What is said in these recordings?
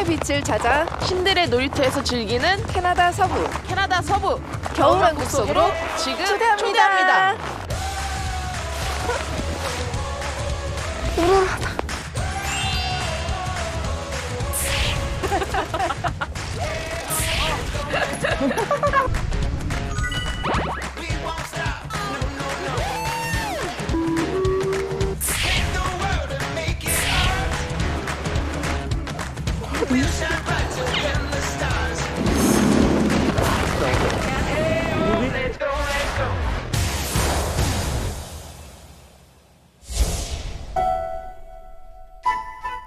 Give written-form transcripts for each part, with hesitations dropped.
빛을 찾아 신들의 놀이터에서 즐기는 캐나다 서부 겨울왕국 속으로 지금 초대합니다. 오로라다.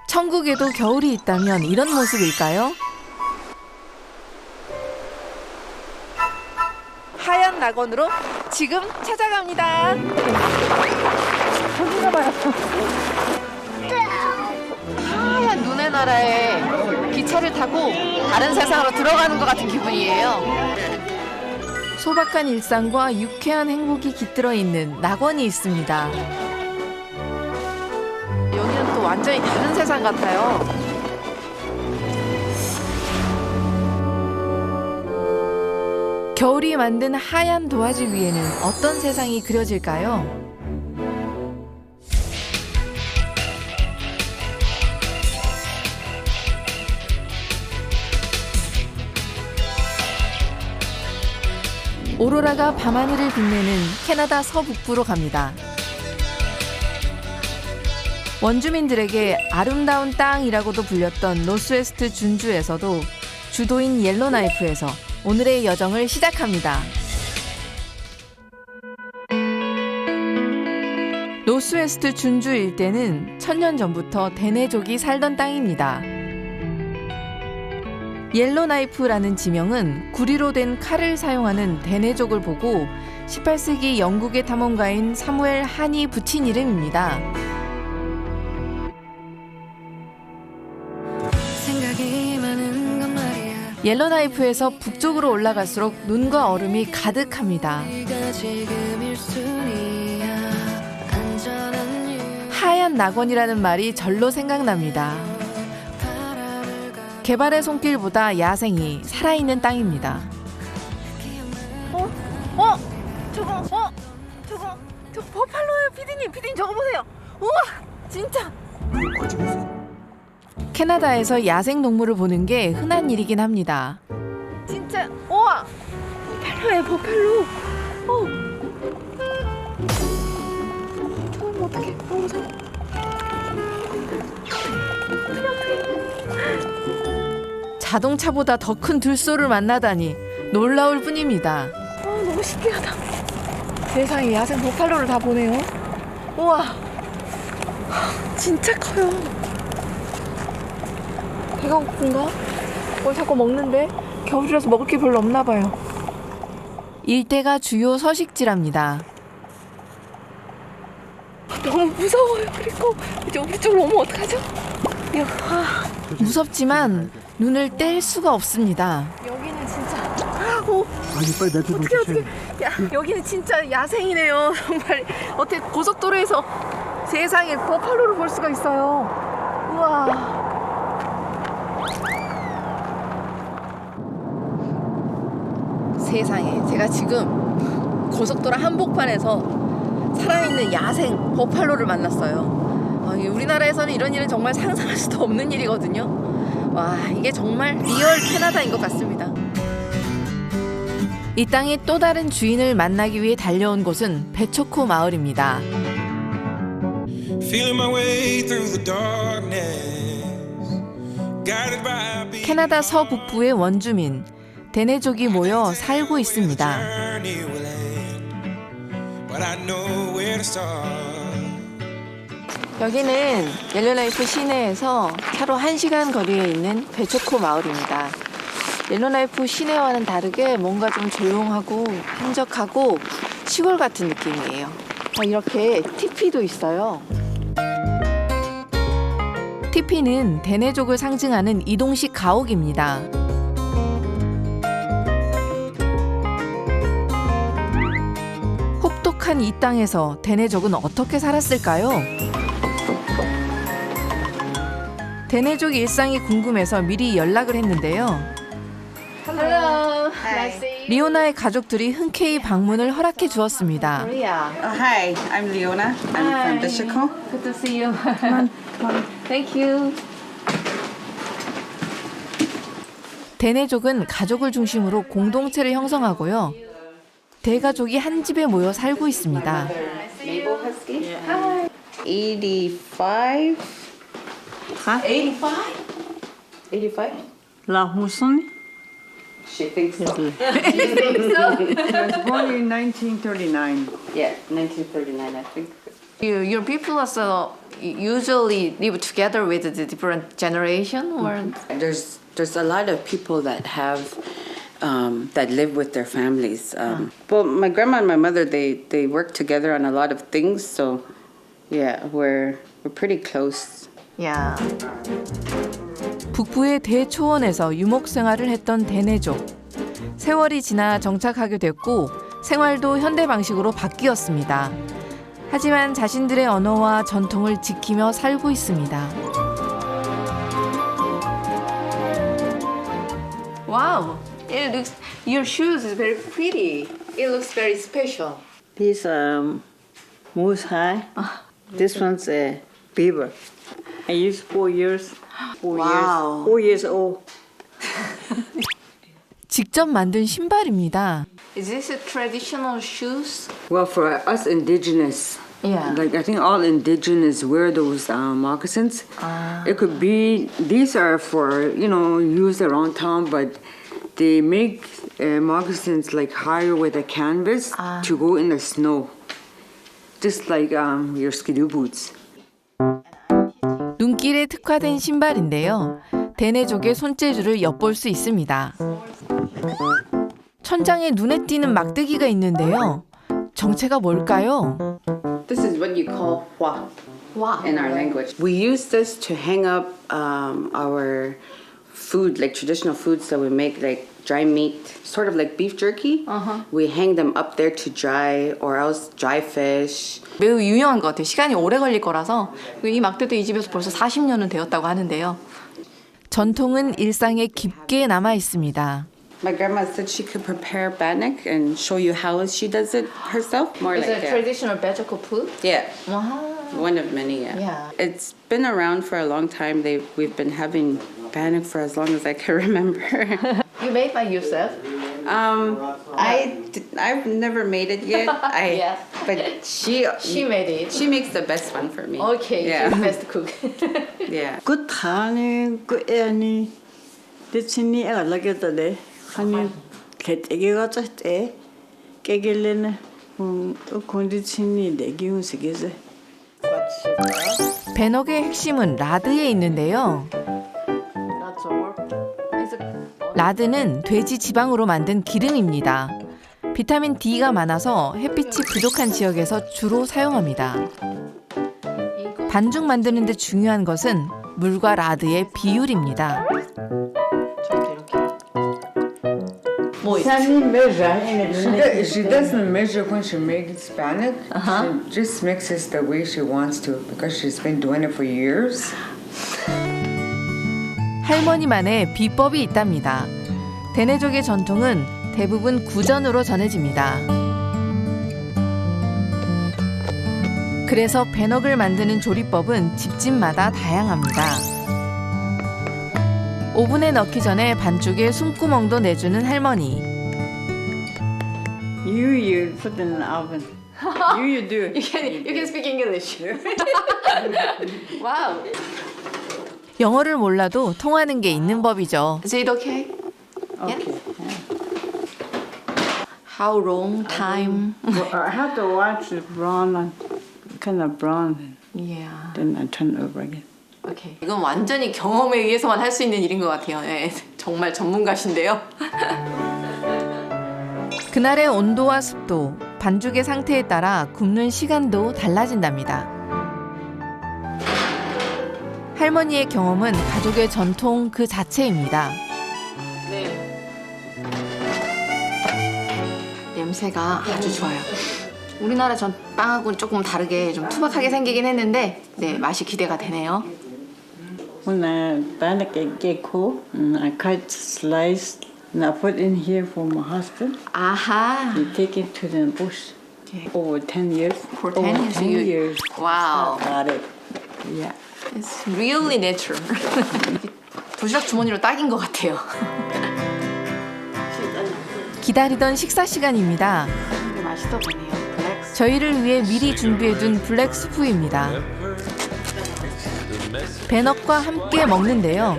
천국에도 겨울이 있다면 이런 모습일까요? 하얀 낙원으로 지금 찾아갑니다. 저기가 봐요. 하얀 눈의 나라에 기차를 타고 다른 세상으로 들어가는 것 같은 기분이에요. 소박한 일상과 유쾌한 행복이 깃들어 있는 낙원이 있습니다. 여기는 또 완전히 다른 세상 같아요. 겨울이 만든 하얀 도화지 위에는 어떤 세상이 그려질까요? 오로라가 밤하늘을 빛내는 캐나다 서북부로 갑니다. 원주민들에게 아름다운 땅이라고도 불렸던 노스웨스트 준주에서도 주도인 옐로나이프에서 오늘의 여정을 시작합니다. 노스웨스트 준주 일대는 1000년 전부터 데네족이 살던 땅입니다. 옐로나이프라는 지명은 구리로 된 칼을 사용하는 데네족을 보고 18세기 영국의 탐험가인 사무엘 한이 붙인 이름입니다. 옐로나이프에서 북쪽으로 올라갈수록 눈과 얼음이 가득합니다. 하얀 낙원이라는 말이 절로 생각납니다. 개발의 손길보다 야생이 살아있는 땅입니다. 저거 버팔로예요, 피디님 저거 보세요. 우와, 진짜. 캐나다에서 야생 동물을 보는 게 흔한 일이긴 합니다. 진짜, 우와, 버팔로예요, 버팔로. 저거 어떡해, 무서워. 자동차보다 더 큰 들소를 만나다니 놀라울 뿐입니다. 너무 신기하다. 세상에 야생 버팔로를 다 보네요. 우와, 진짜 커요. 배가 고픈가? 뭘 자꾸 먹는데? 겨울이라서 먹을 게 별로 없나 봐요. 일대가 주요 서식지랍니다. 너무 무서워요. 그리고 이제 우리 쪽으로 오면 어떡하죠? 무섭지만 눈을 뗄 수가 없습니다. 여기는 진짜 아니 빨리 내 돈 어떻게 여기는 진짜 야생이네요. 정말 어떻게 고속도로에서 세상에 버팔로를 볼 수가 있어요. 우와. 세상에, 제가 지금 고속도로 한복판에서 살아있는 야생 버팔로를 만났어요. 우리나라에서는 이런 일은 정말 상상할 수도 없는 일이거든요. 와, 이게 정말 리얼 캐나다인 것 같습니다. 이 땅의 또 다른 주인을 만나기 위해 달려온 곳은 베초코 마을입니다. 캐나다 서북부의 원주민 데네족이 모여 살고 있습니다. 여기는 옐로나이프 시내에서 차로 1시간 거리에 있는 베초코 마을입니다. 옐로나이프 시내와는 다르게 뭔가 좀 조용하고 한적하고 시골 같은 느낌이에요. 이렇게 티피도 있어요. 티피는 데네족을 상징하는 이동식 가옥입니다. 혹독한 이 땅에서 데네족은 어떻게 살았을까요? 대내족 일상이 궁금해서 미리 연락을 했는데요. Hello. Nice to see you. 리오나의 가족들이 흔쾌히 방문을 허락해 주었습니다. Korea. Hi, I'm Leona. I'm from Bishiko. Good to see you. Come on. Thank you. 대내족은 가족을 중심으로 공동체를 형성하고요. 대가족이 한 집에 모여 살고 있습니다. Mabel Husky. Hi. 85. Huh? 85? 85? La Husson She thinks so. was born in 1939. Yeah, 1939, I think. Your people also usually live together with the different generation, or There's a lot of people that have that live with their families. Well, my grandma and my mother they work together on a lot of things, so yeah, we're pretty close. 야. 북부의 대초원에서 유목 생활을 했던 대내족. 세월이 지나 정착하게 됐고 생활도 현대 방식으로 바뀌었습니다. 하지만 자신들의 언어와 전통을 지키며 살고 있습니다. Wow, it looks. Your shoes is very pretty. It looks very special. This moose high. This one's a beaver. I used 4 years. 4 Wow. years. 4 years old. 직접 만든 신발입니다. Is this a traditional shoes? Well, for us indigenous, Yeah. like I think all indigenous wear those moccasins. It could be, these are for, use around town, but they make moccasins like higher with a canvas to go in the snow. Just like your skidoo boots. 눈길에 특화된 신발인데요. 대내족의 손재주를 엿볼 수 있습니다. 천장에 눈에 띄는 막대기가 있는데요. 정체가 뭘까요? This is what you call hua in our language. We use this to hang up our food, like traditional foods that we make, like dry meat, sort of like beef jerky. We hang them up there to dry, or else dry fish. 매우 유용한 것 같아요. 시간이 오래 걸릴 거라서 이 막대도 이 집에서 벌써 40년은 되었다고 하는데요. 전통은 일상에 깊게 남아 있습니다. My grandma said she could prepare bannock and show you how she does it herself. More It's like a that. traditional Bajako food. Yeah, Wow. one of many. Yeah. Yeah. It's been around for a long time. We've been having bannock for as long as I can remember. You made by yourself? I've never made it yet. Yeah. But she made it. she makes the best one for me. Okay, Yeah. she's best cook. Yeah. Good honey, good any. This ni I like it today. Honey, get egg just a kegelene. Condition이 내기운 세계세. 배녹의 핵심은 라드에 있는데요. 라드는 돼지 지방으로 만든 기름입니다. 비타민 D가 많아서 햇빛이 부족한 지역에서 주로 사용합니다. 반죽 만드는 데 중요한 것은 물과 라드의 비율입니다. She doesn't measure when she makes bannock. She just mixes the way she wants to because she's been doing it for years. 할머니만의 비법이 있답니다. 대내족의 전통은 대부분 구전으로 전해집니다. 그래서 배녹을 만드는 조리법은 집집마다 다양합니다. 오븐에 넣기 전에 반죽에 숨구멍도 내주는 할머니. You put in the oven. You do it. You can speak English. wow. 영어를 몰라도 통하는 게 있는 법이죠. Is it okay? Okay. How long time? I have to watch it brown, kind of brown. Yeah. Then I turn over again. 오케이. 이건 완전히 경험에 의해서만 할 수 있는 일인 것 같아요. 예, 정말 전문가신데요. 그날의 온도와 습도, 반죽의 상태에 따라 굽는 시간도 달라진답니다. 할머니의 경험은 가족의 전통 그 자체입니다. 냄새가 아주 좋아요. 우리나라 전 빵하고는 조금 다르게 좀 투박하게 생기긴 했는데 네, 맛이 기대가 되네요. When I buy a gecko, I cut slice and I put in here for my husband. 아하. We take it to the bush. Over 10 years. For Over 10 years, 10 you- years. Wow. Got it. Yeah. It's really natural. 도시락 주머니로 딱인 것 같아요. 기다리던 식사 시간입니다. 이게 맛있어 보이네요. 블랙. 저희를 위해 미리 준비해둔 블랙 스프입니다. 배넛과 함께 먹는데요.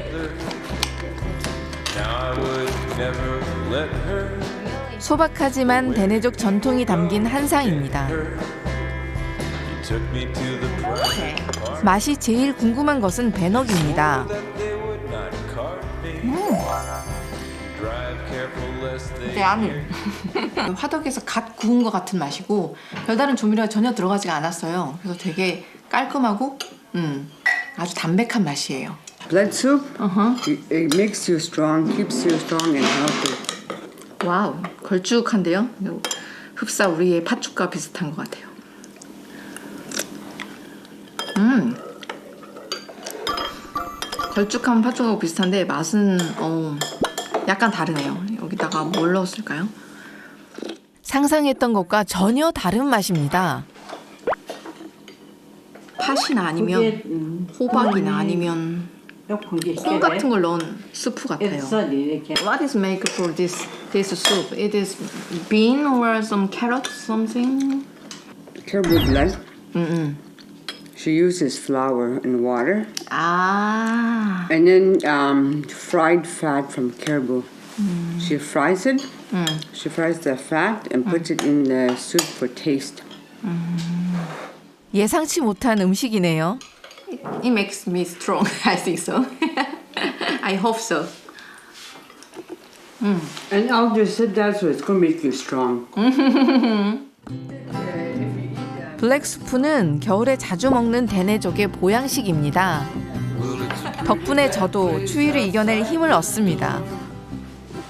소박하지만 대내족 전통이 담긴 한상입니다. 맛이 제일 궁금한 것은 배넛입니다. 네, 아니 화덕에서 갓 구운 것 같은 맛이고 별다른 조미료가 전혀 들어가지가 않았어요. 그래서 되게 깔끔하고 아주 담백한 맛이에요. Blood soup, it makes you strong, keeps you strong and healthy. 와우, 걸쭉한데요. 흡사 우리의 팥죽과 비슷한 것 같아요. 걸쭉한 팥죽하고 비슷한데 맛은 약간 다르네요. 여기다가 뭘 넣었을까요? 상상했던 것과 전혀 다른 맛입니다. 팥이나 아니면 호박이나 아니면 콩 같은 걸 넣은 스프 같아요. What is make for this soup? It is bean or some carrot something? Caribou blood. She uses flour and water, 아, and then fried fat from caribou. She fries it. She fries the fat and puts it in the soup for taste. 예상치 못한 음식이네요. It makes me strong. I think so. I hope so. And I'll just said that, so it's gonna make you strong. 블랙 스프는 겨울에 자주 먹는 대내족의 보양식입니다. 덕분에 저도 추위를 이겨낼 힘을 얻습니다.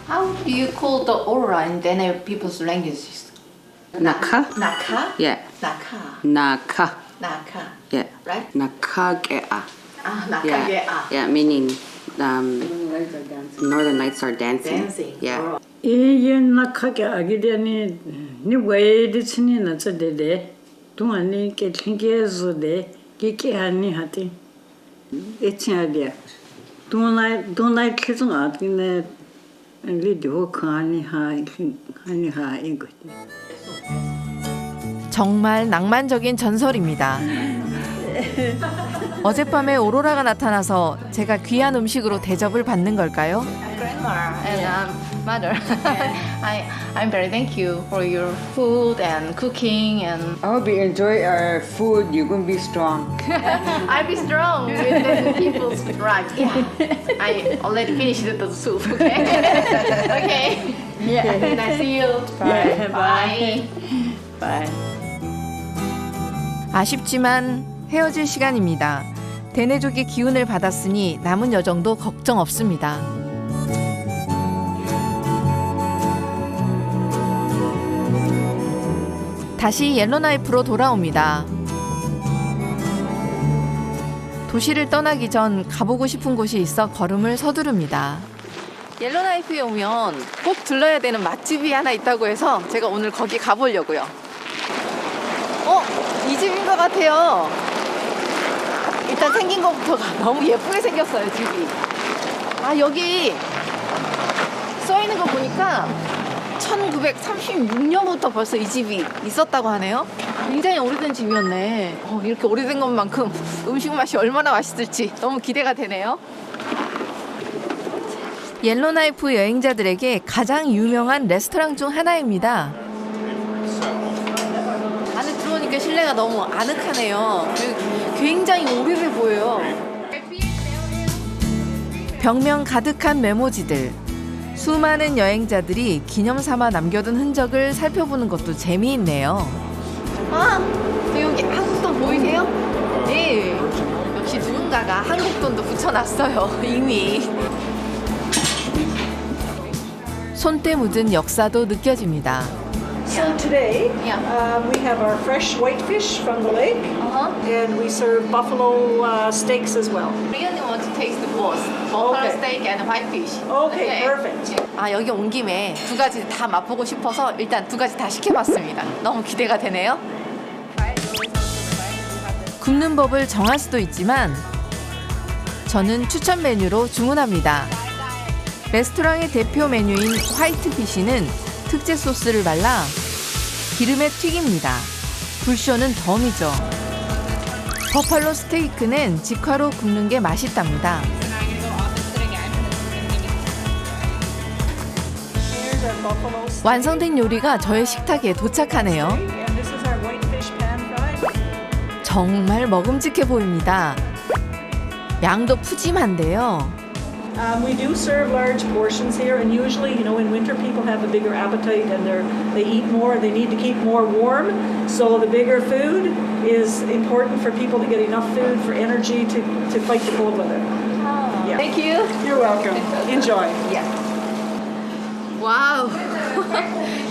How do you call the aura in Dene people's languages? Naka? Naka? Yeah. Naka. Naka. Naka. Yeah. Right? Nakagea. Ah, Yeah. Nakagea. Yeah, meaning Northern Lights are dancing. Dancing. Yeah. 이게 낙하게 아기 되니 왜 이리 친이 나서대대 동안이 게 튕겨서대 끼게 하니 하디 에치아디야 동나이 계속 아기네 리디오 카니 하니 하 이거 정말 낭만적인 전설입니다. 어젯밤에 오로라가 나타나서 제가 귀한 음식으로 대접을 받는 걸까요? Grandma and mother, I'm very thank you for your food and cooking and I'll be enjoy our food. You're gonna be strong. I'll be strong with the people's right. Yeah, I already finished the soup. Okay, okay. Yeah, and I see you. Bye. Bye. Bye. 아쉽지만 헤어질 시간입니다. 대내족의 기운을 받았으니 남은 여정도 걱정 없습니다. 다시 옐로나이프로 돌아옵니다. 도시를 떠나기 전 가보고 싶은 곳이 있어 걸음을 서두릅니다. 옐로나이프에 오면 꼭 들러야 되는 맛집이 하나 있다고 해서 제가 오늘 거기 가보려고요. 이 집인 것 같아요. 일단 생긴 것부터가 너무 예쁘게 생겼어요, 집이. 아, 여기 써있는 거 보니까 1936년부터 벌써 이 집이 있었다고 하네요. 굉장히 오래된 집이었네. 이렇게 오래된 것만큼 음식 맛이 얼마나 맛있을지 너무 기대가 되네요. 옐로나이프 여행자들에게 가장 유명한 레스토랑 중 하나입니다. 안에 들어오니까 실내가 너무 아늑하네요. 그리고 굉장히 오래돼 보여요. 벽면 가득한 메모지들. 수많은 여행자들이 기념삼아 남겨둔 흔적을 살펴보는 것도 재미있네요. 아, 여기 한국 돈 보이세요? 네. 역시 누군가가 한국 돈도 붙여놨어요. 이미. 손때 묻은 역사도 느껴집니다. So today, Yeah. we have our fresh whitefish from the lake, Uh-huh. and we serve buffalo steaks as well. Really want to taste both buffalo Okay. steak and whitefish. Okay, perfect. 아 여기 온 김에 두 가지 다 맛보고 싶어서 일단 두 가지 다 시켜봤습니다. 너무 기대가 되네요. 굽는 법을 정할 수도 있지만 저는 추천 메뉴로 주문합니다. 레스토랑의 대표 메뉴인 화이트피쉬는 특제 소스를 발라 기름에 튀깁니다. 불쇼는 덤이죠. 버팔로 스테이크는 직화로 굽는 게 맛있답니다. Here's our buffalo steak, 완성된 요리가 저의 식탁에 도착하네요. and this is our whitefish pan fried. 정말 먹음직해 보입니다. 양도 푸짐한데요. We do serve large portions here, and usually, you know, in winter people have a bigger appetite and they eat more. They need to keep more warm, so the bigger food is important for people to get enough food for energy to fight the cold weather. Yeah. Thank you. You're welcome. Enjoy. 와우.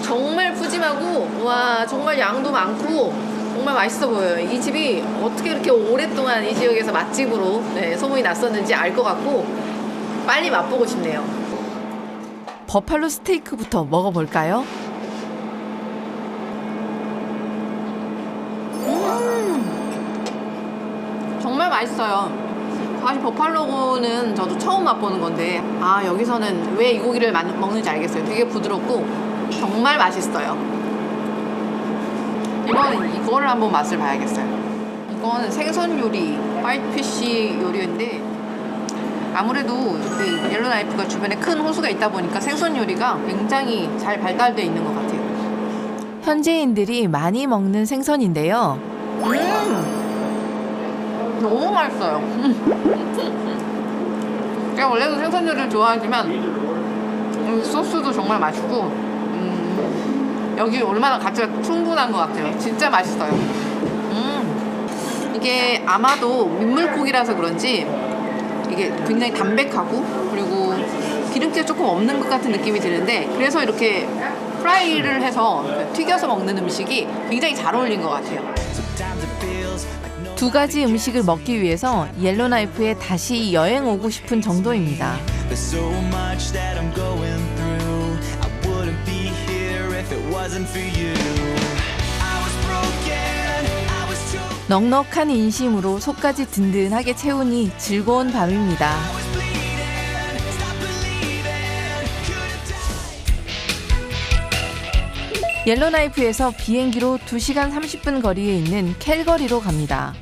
정말 푸짐하고 와 정말 양도 많고 정말 맛있어 보여요. 이 집이 어떻게 이렇게 오랫동안 이 지역에서 맛집으로 소문이 났었는지 알 것 같고 빨리 맛보고 싶네요. 버팔로 스테이크부터 먹어볼까요? 정말 맛있어요. 사실 버팔로는 저도 처음 맛보는 건데 아 여기서는 왜 이 고기를 먹는지 알겠어요. 되게 부드럽고 정말 맛있어요. 이번 이거를 한번 맛을 봐야겠어요. 이건 생선 요리, 화이트피쉬 요리인데 아무래도 이 옐로나이프가 주변에 큰 호수가 있다 보니까 생선 요리가 굉장히 잘 발달되어 있는 것 같아요. 현지인들이 많이 먹는 생선인데요. 너무 맛있어요. 제가 원래도 생선 요리를 좋아하지만 소스도 정말 맛있고 여기 얼마나 가치가 충분한 것 같아요. 진짜 맛있어요. 이게 아마도 민물고기라서 그런지 이게 굉장히 담백하고 그리고 기름기가 조금 없는 것 같은 느낌이 드는데 그래서 이렇게 프라이를 해서 튀겨서 먹는 음식이 굉장히 잘 어울린 것 같아요. 두 가지 음식을 먹기 위해서 옐로나이프에 다시 여행 오고 싶은 정도입니다. There's so much that I'm going through. I wouldn't be here if it wasn't for you. I was broken. I was choked. 넉넉한 인심으로 속까지 든든하게 채우니 즐거운 밤입니다. I was bleeding. Stop believing. Could've died. 옐로나이프에서 비행기로 2시간 30분 거리에 있는 캘거리로 갑니다.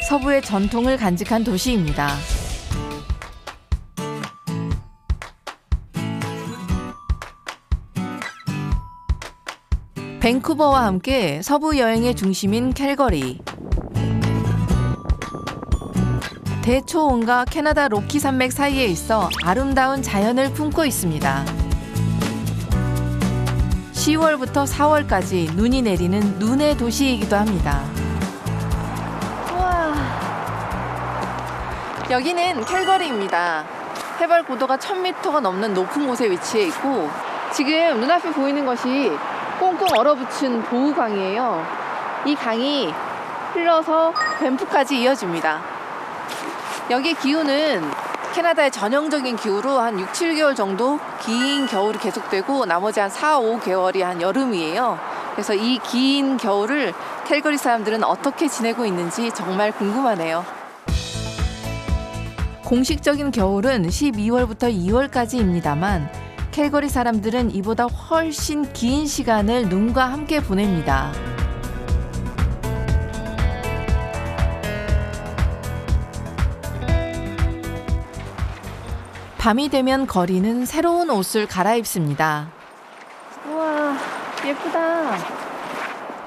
서부의 전통을 간직한 도시입니다. 밴쿠버와 함께 서부 여행의 중심인 캘거리. 대초원과 캐나다 로키 산맥 사이에 있어 아름다운 자연을 품고 있습니다. 10월부터 4월까지 눈이 내리는 눈의 도시이기도 합니다. 우와. 여기는 캘거리입니다. 해발 고도가 1000m가 넘는 높은 곳에 위치해 있고 지금 눈앞에 보이는 것이 꽁꽁 얼어붙은 보우강이에요. 이 강이 흘러서 밴프까지 이어집니다. 여기 기후는 캐나다의 전형적인 기후로 한 6, 7개월 정도 긴 겨울이 계속되고 나머지 한 4, 5개월이 한 여름이에요. 그래서 이 긴 겨울을 캘거리 사람들은 어떻게 지내고 있는지 정말 궁금하네요. 공식적인 겨울은 12월부터 2월까지입니다만 캘거리 사람들은 이보다 훨씬 긴 시간을 눈과 함께 보냅니다. 밤이 되면 거리는 새로운 옷을 갈아입습니다. 우와, 예쁘다.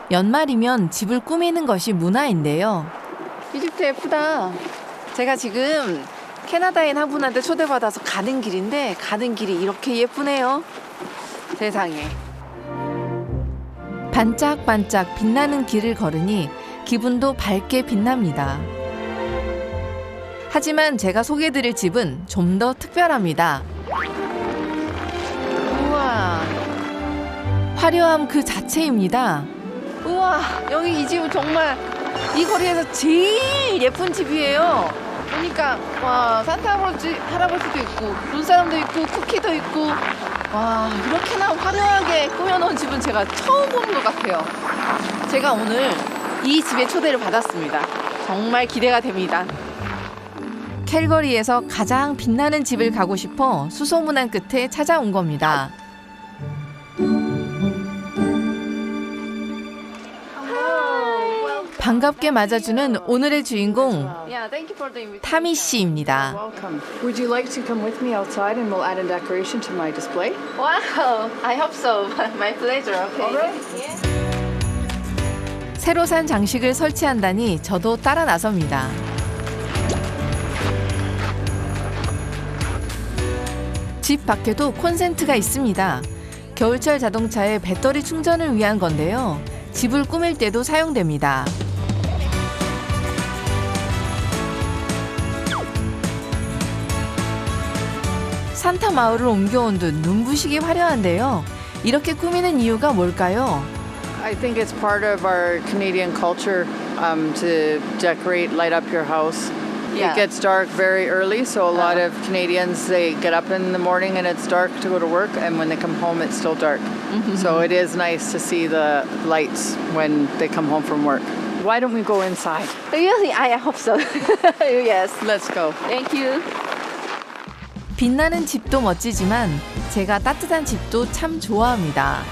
연말이면 집을 꾸미는 것이 문화인데요. 이 집도 예쁘다. 제가 지금 캐나다인 한 분한테 초대받아서 가는 길인데 가는 길이 이렇게 예쁘네요. 세상에. 반짝반짝 빛나는 길을 걸으니 기분도 밝게 빛납니다. 하지만 제가 소개해드릴 집은 좀 더 특별합니다. 우와. 화려함 그 자체입니다. 우와, 여기 이 집은 정말 이 거리에서 제일 예쁜 집이에요. 보니까 와, 산타 할아버지도 있고 눈사람도 있고 쿠키도 있고, 와, 이렇게나 화려하게 꾸며놓은 집은 제가 처음 보는 것 같아요. 제가 오늘 이 집에 초대를 받았습니다. 정말 기대가 됩니다. 캘거리에서 가장 빛나는 집을 가고 싶어 수소문한 끝에 찾아온 겁니다. 반갑게 맞아주는 오늘의 주인공 타미 씨입니다. Would you like to come with me outside and we'll add a decoration to my display? Wow, I hope so. My pleasure. Okay. 새로 산 장식을 설치한다니 저도 따라 나섭니다. 집 밖에도 콘센트가 있습니다. 겨울철 자동차의 배터리 충전을 위한 건데요. 집을 꾸밀 때도 사용됩니다. 산타 마을을 옮겨온 듯 눈부시게 화려한데요. 이렇게 꾸미는 이유가 뭘까요? I think it's part of our Canadian culture to decorate, light up your house. Yeah. It gets dark very early, so a lot of Canadians, they get up in the morning and it's dark to go to work, and when they come home it's still dark. So it is nice to see the lights when they come home from work. Why don't we go inside? Really, I hope so. Yes. Let's go. Thank you. 빛나는 집도 멋지지만 제가 따뜻한 집도 참 좋아합니다.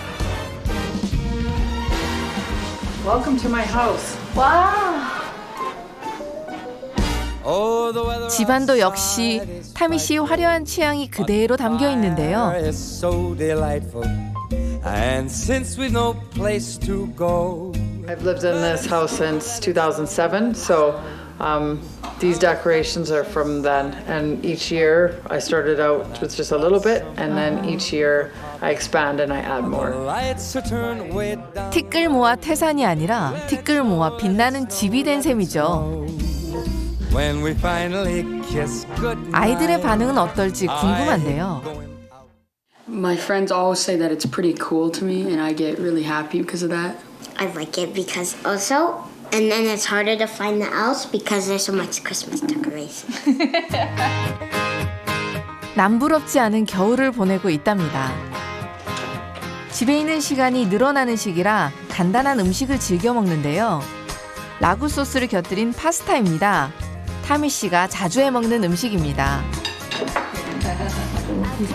Welcome to my house. Oh, the weather 집안도 역시 타미 씨의 화려한 취향이 그대로 담겨 있는데요. is so delightful. And since we've no place to go, I've lived in this house since 2007, so these decorations are from then. And each year I started out with just a little bit, and then each year I expand and I add more. lights are turned way down. 티끌 모아 태산이 아니라 티끌 모아 빛나는 집이 된 셈이죠. When we finally kiss goodnight. 아이들의 반응은 어떨지 궁금한데요. My friends always say that it's pretty cool to me, and I get really happy because of that. I like it because also, and then it's harder to find the elves because there's so much Christmas decoration. 남부럽지 않은 겨울을 보내고 있답니다. 집에 있는 시간이 늘어나는 시기라 간단한 음식을 즐겨 먹는데요. 라구 소스를 곁들인 파스타입니다. 타미 씨가 자주 해 먹는 음식입니다.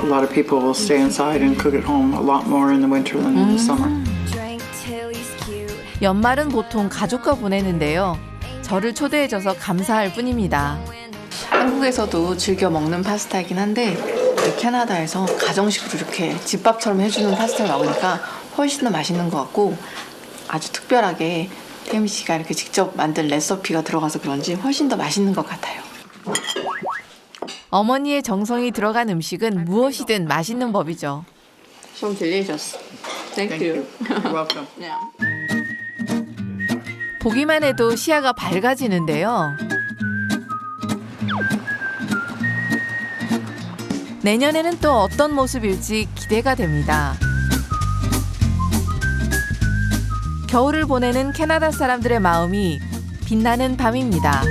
A lot of people will stay inside and cook at home a lot more in the winter than in the summer. 연말은 보통 가족과 보내는데요. 저를 초대해줘서 감사할 뿐입니다. 한국에서도 즐겨 먹는 파스타이긴 한데 캐나다에서 가정식으로 이렇게 집밥처럼 해주는 파스타를 먹으니까 훨씬 더 맛있는 것 같고, 아주 특별하게 태미 씨가 이렇게 직접 만든 레시피가 들어가서 그런지 훨씬 더 맛있는 것 같아요. 어머니의 정성이 들어간 음식은 무엇이든 맛있는 법이죠. So delicious. Thank you. You're welcome. 보기만 해도 시야가 밝아지는데요. 내년에는 또 어떤 모습일지 기대가 됩니다. 겨울을 보내는 캐나다 사람들의 마음이 빛나는 밤입니다.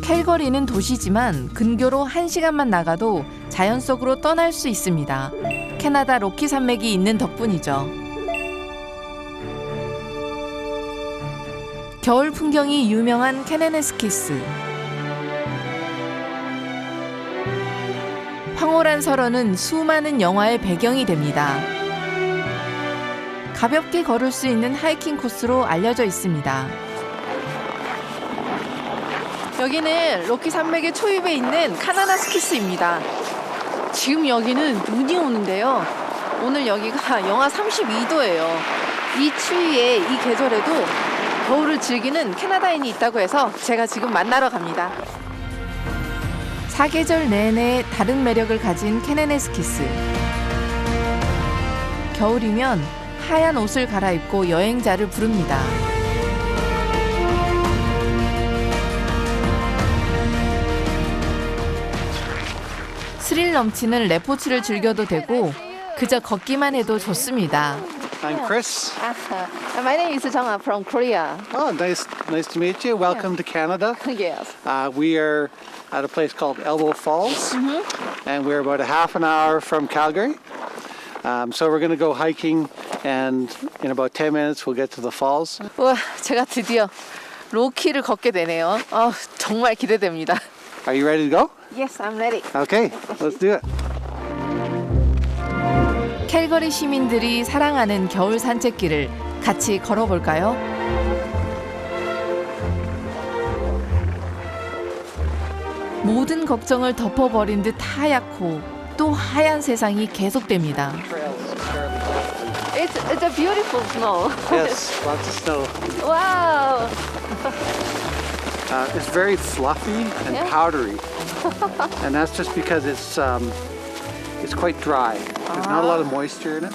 캘거리는 도시지만 근교로 1시간만 나가도 자연 속으로 떠날 수 있습니다. 캐나다 로키 산맥이 있는 덕분이죠. 겨울 풍경이 유명한 케네네스키스. 황홀한 설원은 수많은 영화의 배경이 됩니다. 가볍게 걸을 수 있는 하이킹 코스로 알려져 있습니다. 여기는 로키 산맥의 초입에 있는 카나나스키스입니다. 지금 여기는 눈이 오는데요. 오늘 여기가 영하 32도예요. 이 추위에 이 계절에도 겨울을 즐기는 캐나다인이 있다고 해서 제가 지금 만나러 갑니다. 사계절 내내 다른 매력을 가진 케네네스키스. 겨울이면 하얀 옷을 갈아입고 여행자를 부릅니다. 스릴 넘치는 레포츠를 즐겨도 되고 그저 걷기만 해도 좋습니다. I'm Chris. My name is Jung from Korea. Oh, nice to meet you. Welcome to Canada. Yes. We are at a place called Elbow Falls, and we're about a half an hour from Calgary. So we're going to go hiking, and in about 10 minutes we'll get to the falls. 와, 제가 드디어 로키를 걷게 되네요. 정말 기대됩니다. Are you ready to go? Yes, I'm ready. Okay, let's do it. 캘거리 시민들이 사랑하는 겨울 산책길을 같이 걸어볼까요? 모든 걱정을 덮어버린 듯 하얗고 또 하얀 세상이 계속됩니다. It's a beautiful snow. Yes, lots of snow. Wow. It's very fluffy and powdery, and that's just because it's quite dry. There's not a lot of moisture in it.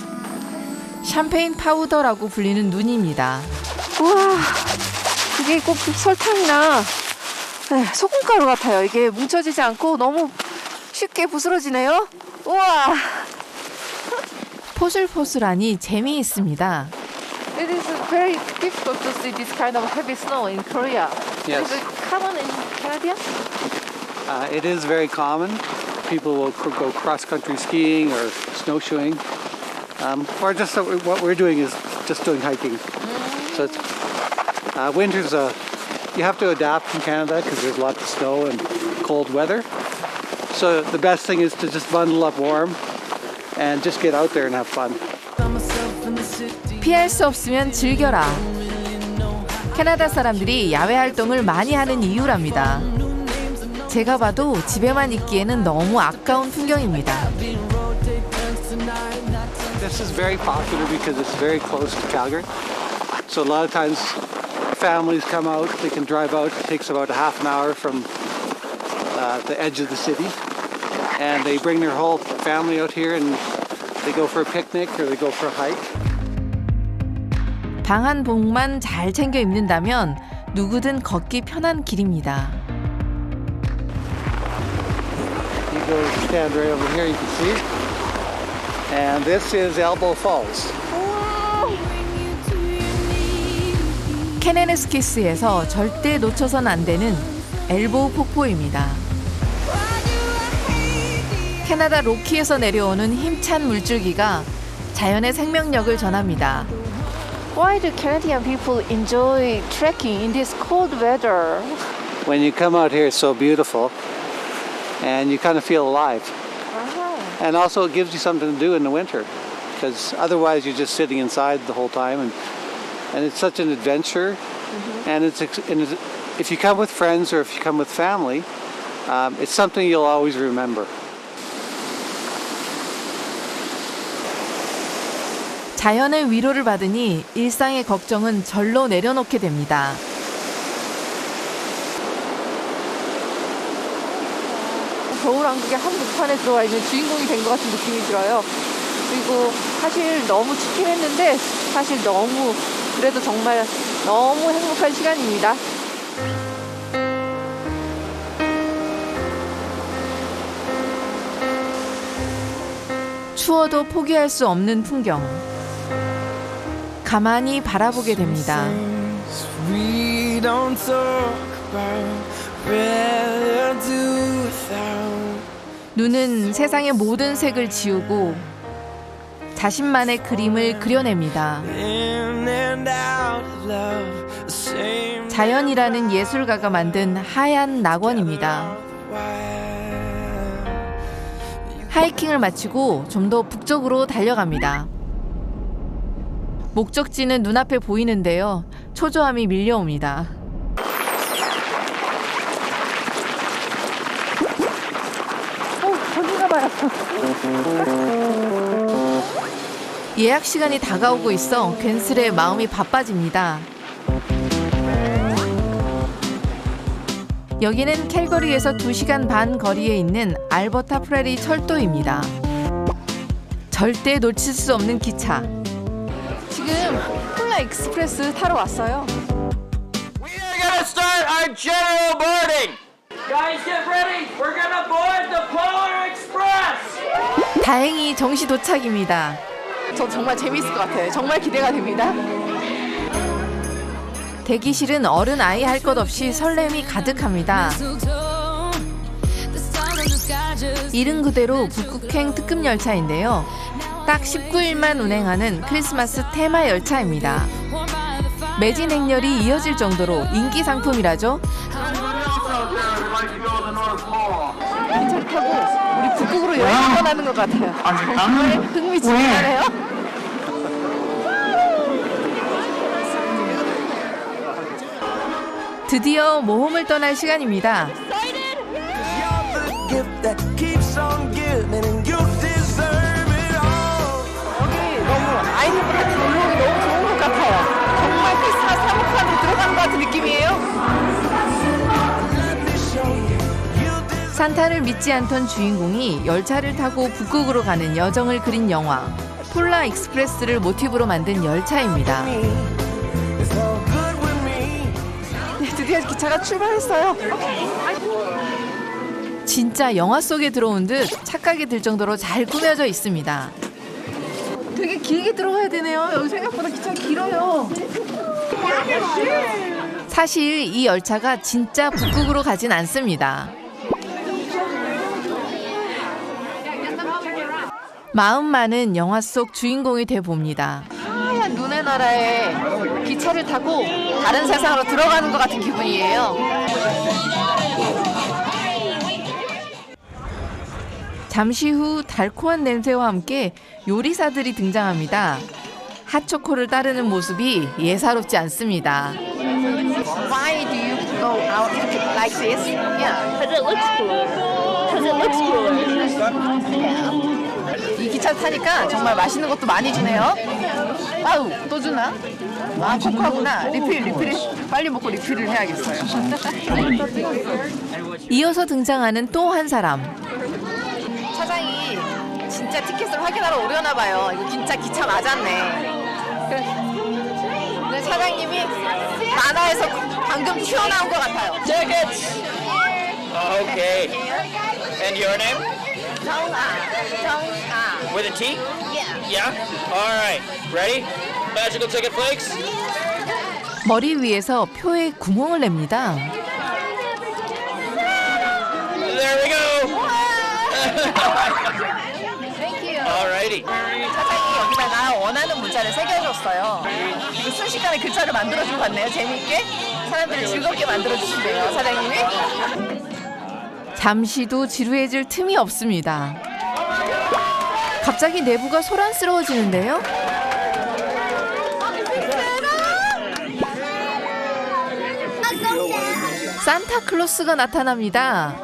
샴페인 파우더라고 불리는 눈입니다. 우와, 이게 꼭 설탕이나 소금가루 같아요. 이게 뭉쳐지지 않고 너무 쉽게 부스러지네요. 우와. 포슬포슬하니 재미있습니다. It is very difficult to see this kind of heavy snow in Korea. Yes. Is it common in Canada? It is very common. People will go cross-country skiing or snowshoeing, or just what we're doing is just doing hiking. So it's, winter's you have to adapt in Canada because there's lots of snow and cold weather. So the best thing is to just bundle up warm and just get out there and have fun. 피할 수 없으면 즐겨라. 캐나다 사람들이 야외 활동을 많이 하는 이유랍니다. 제가 봐도 집에만 있기에는 너무 아까운 풍경입니다. This is very popular because it's very close to Calgary. So a lot of times families come out, they can drive out. It takes about a half an hour from the edge of the city. And they bring their whole family out here and they go for a picnic or they go for a hike. 방한복만 잘 챙겨 입는다면 누구든 걷기 편한 길입니다. You go stand right over here, you can see. And this is Elbow Falls. 케네네스키스에서 절대 놓쳐선 안 되는 엘보우 폭포입니다. 캐나다 로키에서 내려오는 힘찬 물줄기가 자연의 생명력을 전합니다. Why do Canadian people enjoy trekking in this cold weather? When you come out here, it's so beautiful. And you kind of feel alive. And also it gives you something to do in the winter. Because otherwise you're just sitting inside the whole time. And it's such an adventure. And if you come with friends or if you come with family, it's something you'll always remember. 자연의 위로를 받으니 일상의 걱정은 절로 내려놓게 됩니다. 겨울왕국의 한복판에 들어와 있는 주인공이 된 것 같은 느낌이 들어요. 그리고 사실 너무 춥긴 했는데 사실 그래도 정말 너무 행복한 시간입니다. 추워도 포기할 수 없는 풍경. 가만히 바라보게 됩니다. 눈은 세상의 모든 색을 지우고 자신만의 그림을 그려냅니다. 자연이라는 예술가가 만든 하얀 낙원입니다. 하이킹을 마치고 좀 더 북쪽으로 달려갑니다. 목적지는 눈앞에 보이는데요. 초조함이 밀려옵니다. 저긴가 봐요. 예약 시간이 다가오고 있어 괜스레 마음이 바빠집니다. 여기는 캘거리에서 2시간 반 거리에 있는 알버타 프레리 철도입니다. 절대 놓칠 수 없는 기차. 지금 폴라 익스프레스 타러 왔어요. We are gonna start our general boarding. Guys, get ready. We're gonna board the Polar Express. 다행히 정시 도착입니다. 저 정말 재밌을 것 같아요. 정말 기대가 됩니다. 대기실은 어른 아이 할 것 없이 설렘이 가득합니다. 이름 그대로 북극행 특급 열차인데요. 딱 19일만 운행하는 크리스마스 테마 열차입니다. 매진 행렬이 이어질 정도로 인기 상품이라죠. 열차 타고 우리 북극으로 여행 떠나는 것 같아요. 정말 흥미진진하네요. 드디어 모험을 떠날 시간입니다. 여기 너무 아이들보다 조용히 너무 좋은 것 같아요. 정말 크리스마스 한복판으로 들어간 것 같은 느낌이에요. 산타를 믿지 않던 주인공이 열차를 타고 북극으로 가는 여정을 그린 영화 폴라 익스프레스를 모티브로 만든 열차입니다. 드디어 기차가 출발했어요. 진짜 영화 속에 들어온 듯 착각이 들 정도로 잘 꾸며져 있습니다. 되게 길게 들어가야 되네요. 여기 생각보다 기차가 길어요. 사실 이 열차가 진짜 북극으로 가진 않습니다. 마음 많은 영화 속 주인공이 돼봅니다. 하얀 눈의 나라에 기차를 타고 다른 세상으로 들어가는 것 같은 기분이에요. 잠시 후 달콤한 냄새와 함께 요리사들이 등장합니다. 핫초코를 따르는 모습이 예사롭지 않습니다. Why do you go out like this? Yeah, because it looks cool. Because it looks cooler. Yeah. 이 기차 타니까 정말 맛있는 것도 많이 주네요. 아우, 또 주나? 아, 코코아구나. 리필. 빨리 먹고 리필을 해야겠어요. 이어서 등장하는 또 한 사람. 차장이 진짜 티켓을 확인하러 오려나 봐요. 이거 진짜 기차 맞았네. 근데 차장님이 만화에서 방금 튀어나온 것 같아요. Tickets. Okay. And your name? 정아. With a T? Yeah. Yeah? Alright. Ready? Magical ticket flakes? 머리 위에서 표에 구멍을 냅니다. There we go! Thank you. Alrighty. 차장이 여기다가 원하는 문자를 새겨줬어요. 그리고 순식간에 글자를 만들어준 것 같네요. 재미있게. 사람들을 즐겁게 만들어주신대요, 사장님이. 잠시도 지루해질 틈이 없습니다. 갑자기 내부가 소란스러워지는데요. 산타클로스가 나타납니다.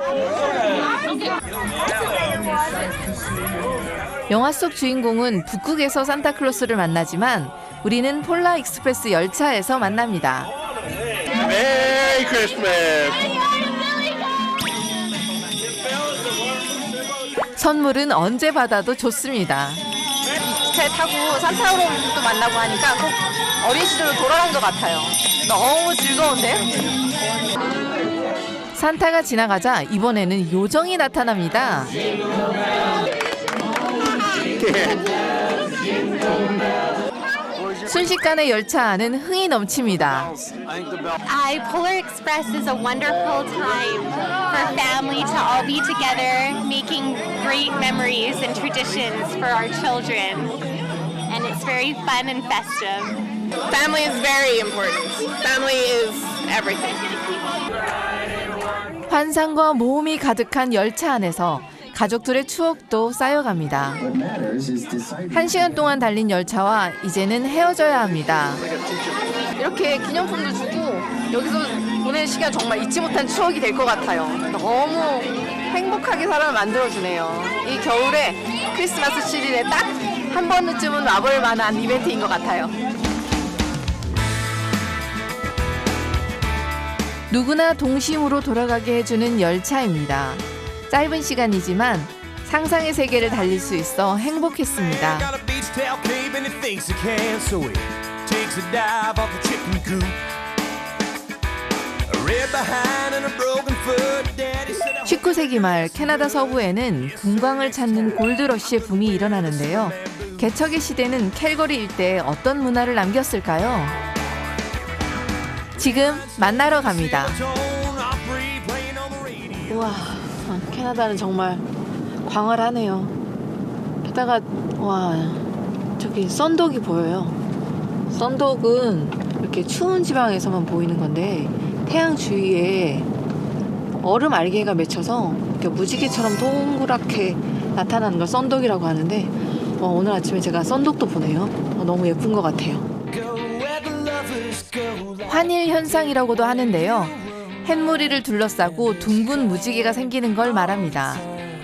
영화 속 주인공은 북극에서 산타클로스를 만나지만 우리는 폴라 익스프레스 열차에서 만납니다. Merry Christmas! 선물은 언제 받아도 좋습니다. 기차에 타고 산타클로스도 만나고 하니까 꼭 어린 시절로 돌아간 것 같아요. 너무 즐거운데요? 산타가 지나가자 이번에는 요정이 나타납니다. 순식간에 열차 안은 흥이 넘칩니다. Polar Express is a wonderful time for family to all be together, making great memories and traditions for our children. And it's very fun and festive. Family is very important. Family is everything. 환상과 모험이 가득한 열차 안에서 가족들의 추억도 쌓여갑니다. 1시간 동안 달린 열차와 이제는 헤어져야 합니다. 이렇게 기념품도 주고 여기서 보내는 시간 정말 잊지 못한 추억이 될 것 같아요. 너무 행복하게 사람을 만들어주네요. 이 겨울에 크리스마스 시즌에 딱 한 번쯤은 와볼 만한 이벤트인 것 같아요. 누구나 동심으로 돌아가게 해주는 열차입니다. 짧은 시간이지만 상상의 세계를 달릴 수 있어 행복했습니다. Red behind and a broken foot. Daddy said I 19세기 말 캐나다 서부에는 금광을 찾는 골드러시의 붐이 일어나는데요. 개척의 시대는 캘거리 일대에 어떤 문화를 남겼을까요? 지금 만나러 갑니다. 우와, 캐나다는 정말 광활하네요. 게다가 와, 저기 썬독이 보여요. 썬독은 이렇게 추운 지방에서만 보이는 건데 태양 주위에 얼음 알개가 맺혀서 이렇게 무지개처럼 동그랗게 나타나는 걸 썬독이라고 하는데 오늘 아침에 제가 썬독도 보네요. 너무 예쁜 것 같아요. 환일 현상이라고도 하는데요. 햇무리를 둘러싸고 둥근 무지개가 생기는 걸 말합니다.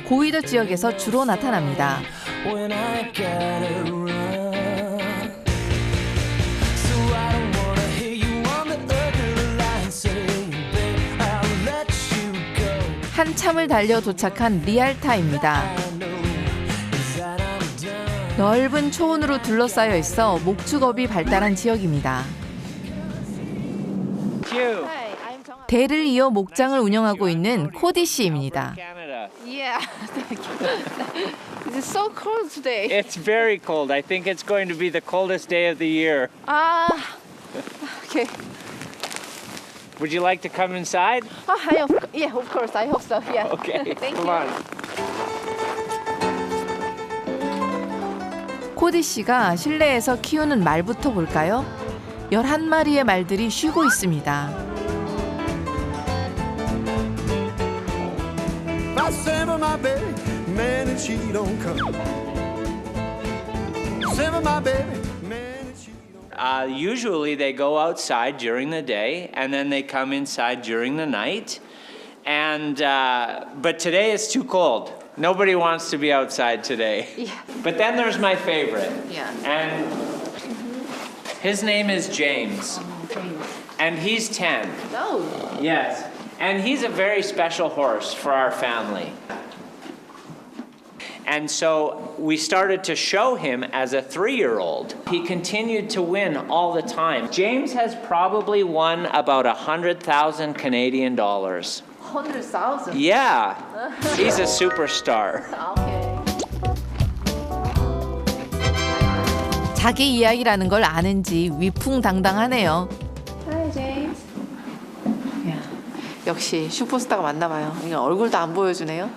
고위도 지역에서 주로 나타납니다. when I gotta run. So I don't wanna hear you on the other line saying, babe, I'll let you go. 한참을 달려 도착한 리알타입니다. 넓은 초원으로 둘러싸여 있어 목축업이 발달한 지역입니다. 대를 이어 목장을 운영하고 있는 코디 씨입니다. Yeah, thank you. It's so cold today. It's very cold. I think it's going to be the coldest day of the year. Okay. Would you like to come inside? Yeah, of course. I hope so. Yeah. Okay, Thank come you. on. 코디 씨가 실내에서 키우는 말부터 볼까요? 11마리의 말들이 쉬고 있습니다. If I sever my baby, man, and she don't come. Sever my baby, man, and she don't. Usually they go outside during the day and then they come inside during the night. And but today it's too cold. Nobody wants to be outside today. Yeah. But then there's my favorite. Yeah. And his name is James. And he's 10. No. Yes. And he's a very special horse for our family. And so we started to show him as a 3-year-old. He continued to win all the time. James has probably won about 100,000 Canadian dollars. 100,000. Yeah, he's a superstar. Okay. 자기 이야기라는 걸 아는지 위풍당당하네요. Hi, James. 역시 슈퍼스타가 맞나 봐요. 얼굴도 안 보여주네요.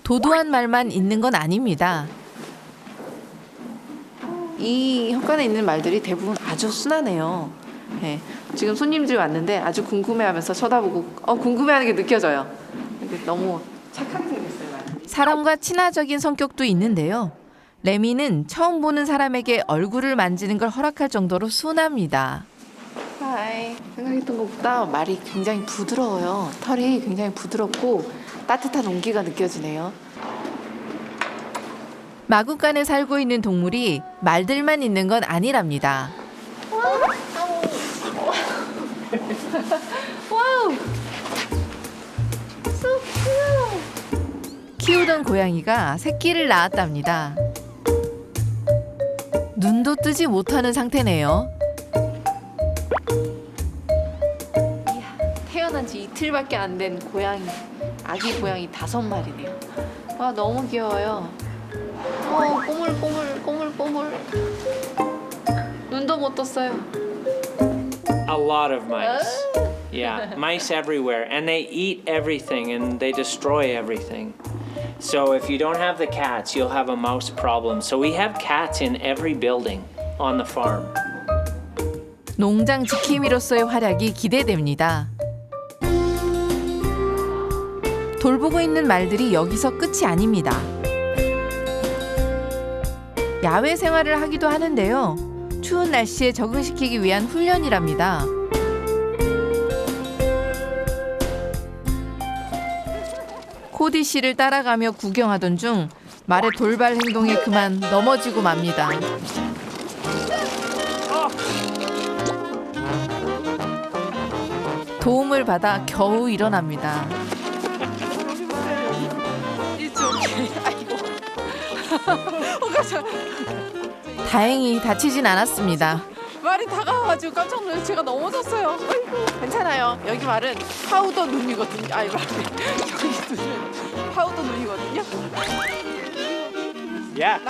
도도한 말만 있는 건 아닙니다. 이 현관에 있는 말들이 대부분 아주 순하네요. 네, 지금 손님들이 왔는데 아주 궁금해하면서 쳐다보고 궁금해하는 게 느껴져요. 너무 착하게 생겼어요. 말들이. 사람과 친화적인 성격도 있는데요. 레미는 처음 보는 사람에게 얼굴을 만지는 걸 허락할 정도로 순합니다. Hi. 생각했던 것보다 말이 굉장히 부드러워요. 털이 굉장히 부드럽고 따뜻한 온기가 느껴지네요. 마구간에 살고 있는 동물이 말들만 있는 건 아니랍니다. Wow. So cute. 키우던 고양이가 새끼를 낳았답니다. 눈도 뜨지 못하는 상태네요. 태어난 지 이틀밖에 안 된 고양이, 아기 고양이 5마리네요. 와, 너무 귀여워요. 꼬물꼬물. 눈도 못 떴어요. A lot of mice. Yeah, mice everywhere. And they eat everything and they destroy everything. So if you don't have the cats, you'll have a mouse problem. So we have cats in every building on the farm. 농장 지킴이로서의 활약이 기대됩니다. 돌보고 있는 말들이 여기서 끝이 아닙니다. 야외 생활을 하기도 하는데요. 추운 날씨에 적응시키기 위한 훈련이랍니다. 코디 씨를 따라가며 구경하던 중 말의 돌발 행동에 그만 넘어지고 맙니다. 도움을 받아 겨우 일어납니다. 다행히 다치진 않았습니다. 말이 다가와가지고 깜짝 놀라서 제가 넘어졌어요. 아이고. 괜찮아요. 여기 말은 파우더 눈이거든요. 아니 말이 여기 눈은 파우더 눈이거든요. Yeah.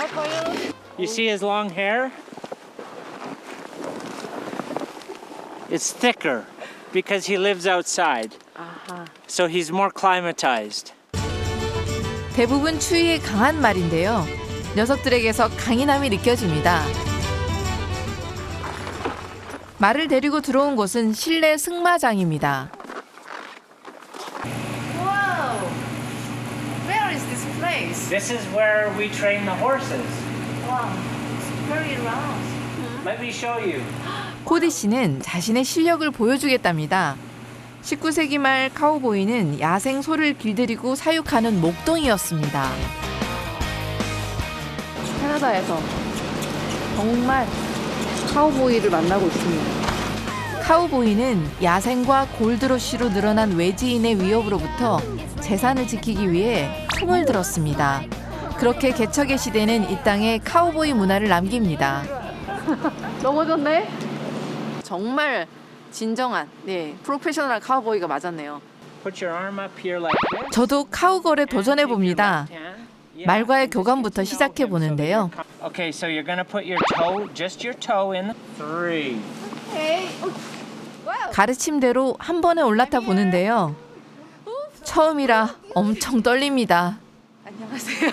You see his long hair? It's thicker because he lives outside. So he's more climatized. 대부분 추위에 강한 말인데요. 녀석들에게서 강인함이 느껴집니다. 말을 데리고 들어온 곳은 실내 승마장입니다. Wow! Where is this place? This is where we train the horses. Wow, it's very round. Let me show you. 코디 씨는 자신의 실력을 보여주겠답니다. 19세기 말 카우보이는 야생 소를 길들이고 사육하는 목동이었습니다. 캐나다에서 정말 카우보이를 만나고 있습니다. 카우보이는 야생과 골드러쉬로 늘어난 외지인의 위협으로부터 재산을 지키기 위해 총을 들었습니다. 그렇게 개척의 시대는 이 땅에 카우보이 문화를 남깁니다. 넘어졌네? 정말 진정한 프로페셔널 카우보이가 맞았네요. Put your arm up here like this. 저도 카우걸에 도전해 봅니다. 말과의 교감부터 시작해 보는데요. Okay, so you're gonna put your toe, just your toe in. 3. 가르침대로 한 번에 올라타 보는데요. 처음이라 엄청 떨립니다. 안녕하세요.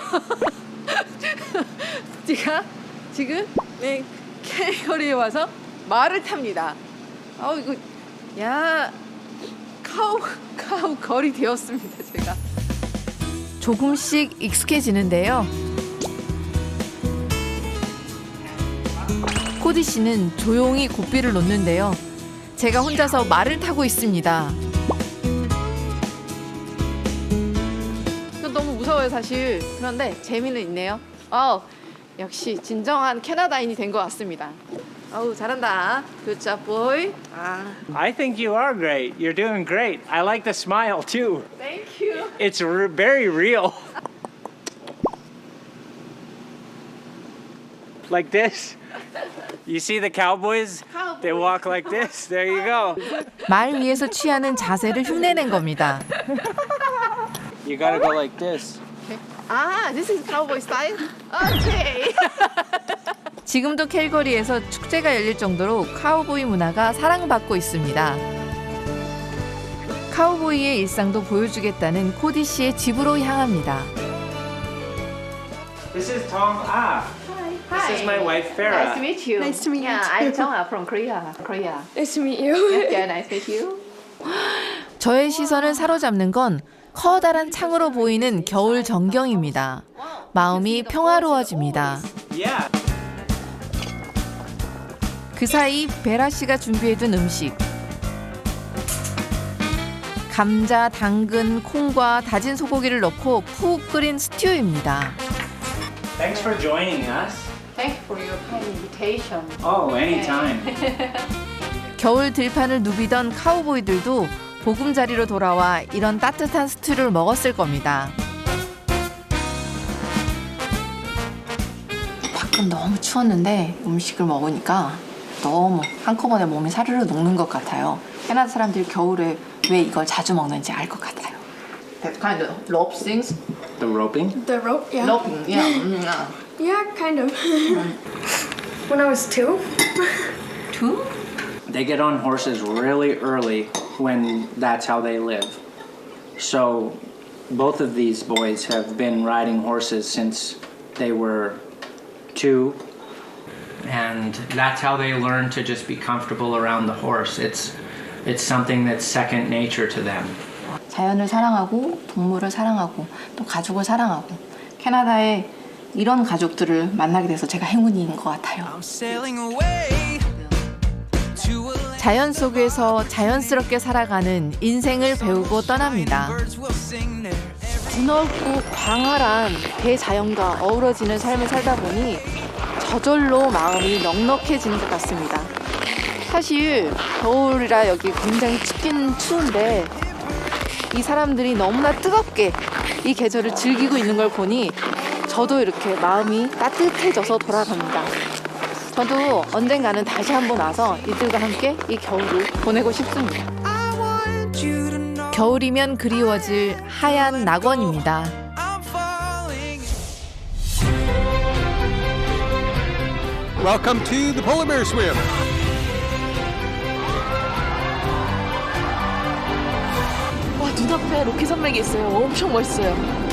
제가 지금 캘거리에 와서 말을 탑니다. 이거 카우 걸이 되었습니다. 제가 조금씩 익숙해지는데요. 코디 씨는 조용히 고삐를 놓는데요. 제가 혼자서 말을 타고 있습니다. 너무 무서워요, 사실. 그런데 재미는 있네요. 역시 진정한 캐나다인이 된 것 같습니다. 잘한다. Good job, boy. I think you are great. You're doing great. I like the smile too. Thank you. It's very real. Like this. You see the cowboys? They walk like this. There you go. 말 위에서 취하는 자세를 흉내낸 겁니다. You gotta go like this. This is cowboy style? Okay. 지금도 캘거리에서 축제가 열릴 정도로 카우보이 문화가 사랑받고 있습니다. 카우보이의 일상도 보여주겠다는 코디 씨의 집으로 향합니다. This is Tom. This is my wife Farah. Nice to meet you. Nice to meet you Yeah, too. I'm Jong from Korea. Nice to meet you. Yeah, nice to meet you. 저의 시선을 사로잡는 건 커다란 창으로 보이는 겨울 전경입니다. 마음이 평화로워집니다. Yeah. 그 사이 베라 씨가 준비해둔 음식. 감자, 당근, 콩과 다진 소고기를 넣고 푹 끓인 스튜입니다. Thanks for joining us. Thanks for your kind invitation. Oh, anytime. 겨울 들판을 누비던 카우보이들도 보금자리로 돌아와 이런 따뜻한 스튜를 먹었을 겁니다. 밖은 너무 추웠는데 음식을 먹으니까 너무 한꺼번에 몸이 사르르 녹는 것 같아요. 캐나다 사람들이 겨울에 왜 이걸 자주 먹는지 알 것 같아요. That kind of rope things. The roping? The rope, yeah. Roping, yeah. Yeah, kind of. When I was 2. 2? They get on horses really early when that's how they live. So both of these boys have been riding horses since they were 2. And that's how they learn to just be comfortable around the horse. It's something that's second nature to them. 자연을 사랑하고 동물을 사랑하고 또 가족을 사랑하고 캐나다에 이런 가족들을 만나게 돼서 제가 행운인 것 같아요. 자연 속에서 자연스럽게 살아가는 인생을 배우고 떠납니다. 드넓고 광활한 대자연과 어우러지는 삶을 살다 보니 저절로 마음이 넉넉해지는 것 같습니다. 사실 겨울이라 여기 굉장히 춥긴 추운데 이 사람들이 너무나 뜨겁게 이 계절을 즐기고 있는 걸 보니 저도 이렇게 마음이 따뜻해져서 돌아갑니다. 저도 언젠가는 다시 한번 와서 이들과 함께 이 겨울을 보내고 싶습니다. 겨울이면 그리워질 하얀 낙원입니다. Welcome to the Polar Bear Swim. 와, 눈앞에 로키 산맥이 있어요. 엄청 멋있어요.